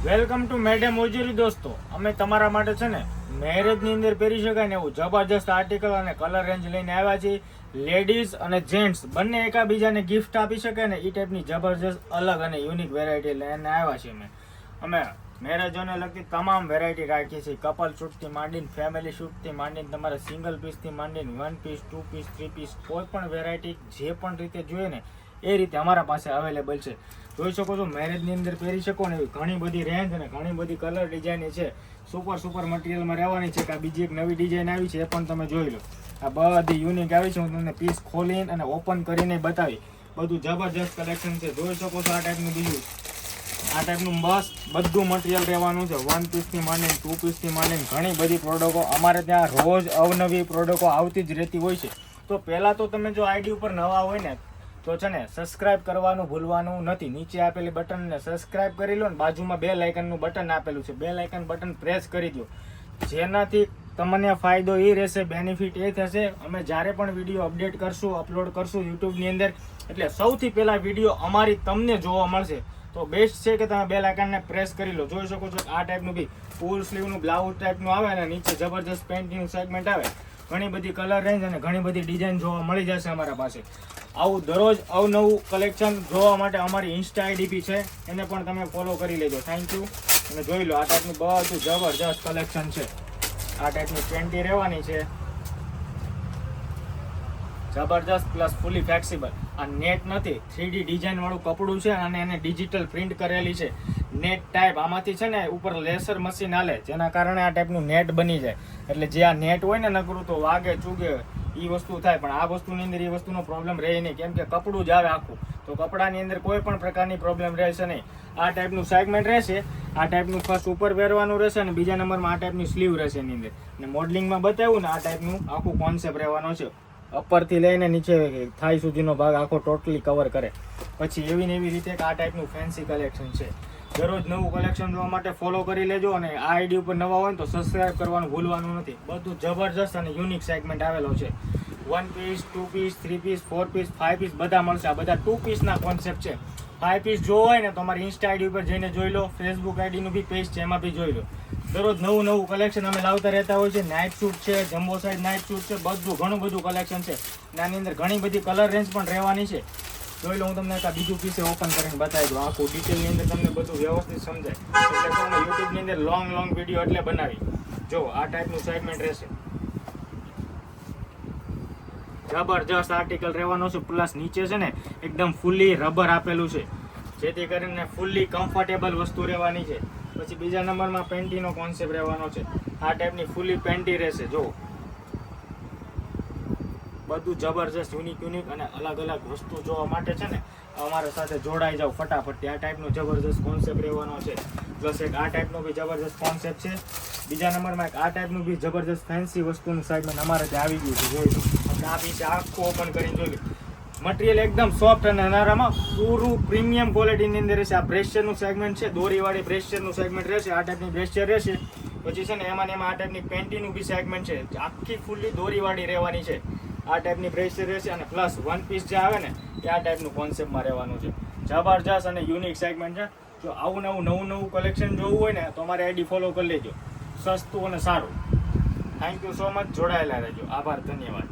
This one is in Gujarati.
વેલકમ ટુ મેડમ ઓજરી દોસ્તો. અમે તમારા માટે છે ને મેરેજની અંદર પહેરી શકાય ને એવું જબરજસ્ત આર્ટિકલ અને કલર રેન્જ લઈને આવ્યા છીએ. લેડીઝ અને જેન્ટ્સ બંને એકાબીજાને ગિફ્ટ આપી શકે ને એ ટાઈપની જબરજસ્ત અલગ અને યુનિક વેરાયટી લઈને આવ્યા છીએ. અમે મેરેજોને લગતી તમામ વેરાયટી રાખીએ છીએ. કપલ શૂટથી માંડીને ફેમિલી શૂટથી માંડીને તમારે સિંગલ પીસથી માંડીને 1 પીસ 2 પીસ 3 પીસ કોઈ પણ વેરાયટી જે પણ રીતે જોઈએ ને એ રીતે અમારા પાસે અવેલેબલ છે. જોઈ શકો છો મેરેજની અંદર પહેરી શકો ને એવી ઘણી બધી રેન્જ અને ઘણી બધી કલર ડિઝાઇન છે. સુપર મટીરિયલમાં રહેવાની છે. કે આ બીજી એક નવી ડિઝાઇન આવી છે એ પણ તમે જોઈ લો. આ બધી યુનિક આવી છે. હું તમને પીસ ખોલીને અને ઓપન કરીને બતાવી. બધું જબરજસ્ત કલેક્શન છે. જોઈ શકો છો આ ટાઈપનું બીજું આ ટાઈપનું બસ બધું મટીરિયલ રહેવાનું છે. 1 પીસથી માંડીને 2 પીસથી માંડીને ઘણી બધી પ્રોડક્ટો અમારે ત્યાં રોજ અવનવી પ્રોડક્ટો આવતી જ રહેતી હોય છે. તો પહેલાં તો તમે જો આઈડી ઉપર નવા હોય ને તો છે ને સબસ્ક્રાઇબ કરવાનું ભૂલવાનું નથી. નીચે આપેલી બટનને સબસ્ક્રાઇબ કરી લો ને બાજુમાં બેલ આઇકનનું બટન આપેલું છે. બેલ આઇકન બટન પ્રેસ કરી દો. જેનાથી તમને ફાયદો એ રહેશે, બેનિફિટ એ થશે અમે જ્યારે પણ વિડીયો અપડેટ કરશું, અપલોડ કરશું યુટ્યુબની અંદર એટલે સૌથી પહેલાં વિડીયો અમારી તમને જોવા મળશે. તો બેસ્ટ છે કે તમે બેલ આઇકનને પ્રેસ કરી લો. જોઈ શકો છો આ ટાઈપનું બી ફૂલ સ્લીવનું બ્લાઉઝ ટાઈપનું આવે અને નીચે જબરજસ્ત પેન્ટનું સેગમેન્ટ આવે. ઘણી બધી કલર રેન્જ અને ઘણી બધી ડિઝાઇન જોવા મળી જશે અમારા પાસે. આવું દરરોજ અવનવું કલેક્શન જોવા માટે અમારી ઇન્સ્ટા આઈડી બી છે, એને પણ તમે ફોલો કરી લેજો. Thank you. અને જોઈ લો આ ટાઈપનું બધું જબરજસ્ત કલેક્શન છે. આ ટાઈપની પેન્ટી રહેવાની છે જબરજસ્ત પ્લસ ફૂલી ફ્લેક્સિબલ. આ નેટ નથી, 3D ડિઝાઇન વાળું કપડું છે અને એને ડિજિટલ પ્રિન્ટ કરેલી છે. નેટ ટાઈપ આમાંથી છે ને ઉપર લેસર મશીન હાલે જેના કારણે આ ટાઈપનું નેટ બની જાય. એટલે જે આ નેટ હોય ને નકરું તો વાગે ચૂગે એ વસ્તુ થાય, પણ આ વસ્તુની અંદર એ વસ્તુનો પ્રોબ્લેમ રહે નહીં કેમ કે કપડું જ આવે આખું. તો કપડાની અંદર કોઈ પણ પ્રકારની પ્રોબ્લેમ રહેશે નહીં. આ ટાઈપનું સેગમેન્ટ રહેશે. આ ટાઈપનું ફર્સ્ટ ઉપર પહેરવાનું રહેશે અને બીજા નંબરમાં આ ટાઈપની સ્લીવ રહેશે એની અંદર. અને મોડલિંગમાં બતાવ્યું ને આ ટાઈપનું આખું કોન્સેપ્ટ રહેવાનો છે. અપરથી લઈને નીચે થાઈ સુધીનો ભાગ આખો ટોટલી કવર કરે. પછી એવી ને એવી રીતે આ ટાઈપનું ફેન્સી કલેક્શન છે. દરરોજ નવું કલેક્શન જોવા માટે ફોલો કરી લેજો અને આ આઈડી ઉપર નવા હોય તો સબસ્ક્રાઇબ કરવાનું ભૂલવાનું નથી. બધું જબરજસ્ત અને યુનિક સેગમેન્ટ આવેલો છે. 1 piece 2 piece 3 piece 4 piece 5 piece બધા મળશે. આ બધા 2 પીસના કોન્સેપ્ટ છે. 5 પીસ જોવો હોય ને તો અમારી ઇન્સ્ટા આઈડી ઉપર જઈને જોઈ લો. ફેસબુક આઈડીનું બી પેજ છે એમાં બી જોઈ લો. દરરોજ નવું કલેક્શન અમે લાવતા રહેતા હોય છે. નાઇટ શૂટ છે, જમ્બો સાઇઝ નાઇટ શૂટ છે, બધું ઘણું બધું કલેક્શન છે. આની અંદર ઘણી બધી કલર રેન્જ પણ રહેવાની છે. જોઈ લો હું તમને એક બીજું પીસે ઓપન કરીને બતાવી દઉં. આખું ડિટેલની અંદર તમને બધું વ્યવસ્થિત સમજાય. એટલે તમને યુટ્યુબની અંદર લોંગ વિડીયો એટલે બનાવી. જો આ ટાઈપનું સેગમેન્ટ રહેશે. જબરજસ્ત આર્ટિકલ રહેવાનો છે. પ્લસ નીચે છે ને એકદમ ફૂલ્લી રબર આપેલું છે જેથી કરીને ફૂલ્લી કમ્ફર્ટેબલ વસ્તુ રહેવાની છે. પછી બીજા નંબરમાં પેન્ટીનો કોન્સેપ્ટ રહેવાનો છે. આ ટાઈપની ફૂલ્લી પેન્ટી રહેશે. જો બધું જબરજસ્ત યુનિક અને અલગ વસ્તુ જોવા માટે છે ને અમારા સાથે જોડાઈ જાવ ફટાફટ. આ ટાઈપનો જબરજસ્ત કોન્સેપ્ટ રહેવાનો છે. પ્લસ એક આ ટાઈપનો બી જબરજસ્ત કોન્સેપ્ટ છે. બીજા નંબરમાં એક આ ટાઈપનું બી જબરજસ્ત ફેન્સી વસ્તુનું સાઈડમાં અમારે ત્યાં આવી ગયું છે. જોઈ લો આપણે આ પીસે આખું ઓપન કરીને જોઈ લો. મટીરિયલ એકદમ સોફ્ટ અને નરમ પૂરું પ્રીમિયમ ક્વોલિટીની અંદર રહેશે. આ બ્રેશરનું સેગમેન્ટ છે, દોરીવાળી બ્રેશરનું સેગમેન્ટ રહેશે. આ ટાઈપની બ્રેશર રહેશે. પછી છે ને એમાં આ ટાઈપની પેન્ટીનું બી સેગમેન્ટ છે. આખી ફૂલ્લી દોરીવાળી રહેવાની છે. આ ટાઈપની બ્રેશર રહેશે અને પ્લસ 1 પીસ જે આવે ને એ આ ટાઈપનું કોન્સેપ્ટમાં રહેવાનું છે. જબરજસ્ત અને યુનિક સેગમેન્ટ છે. જો આવું નવું કલેક્શન જોવું હોય ને તો અમારી આઈડી ફોલો કરી લેજો. સસ્તું અને સારું. Thank you so much. જોડાયેલા રહેજો. આભાર, ધન્યવાદ.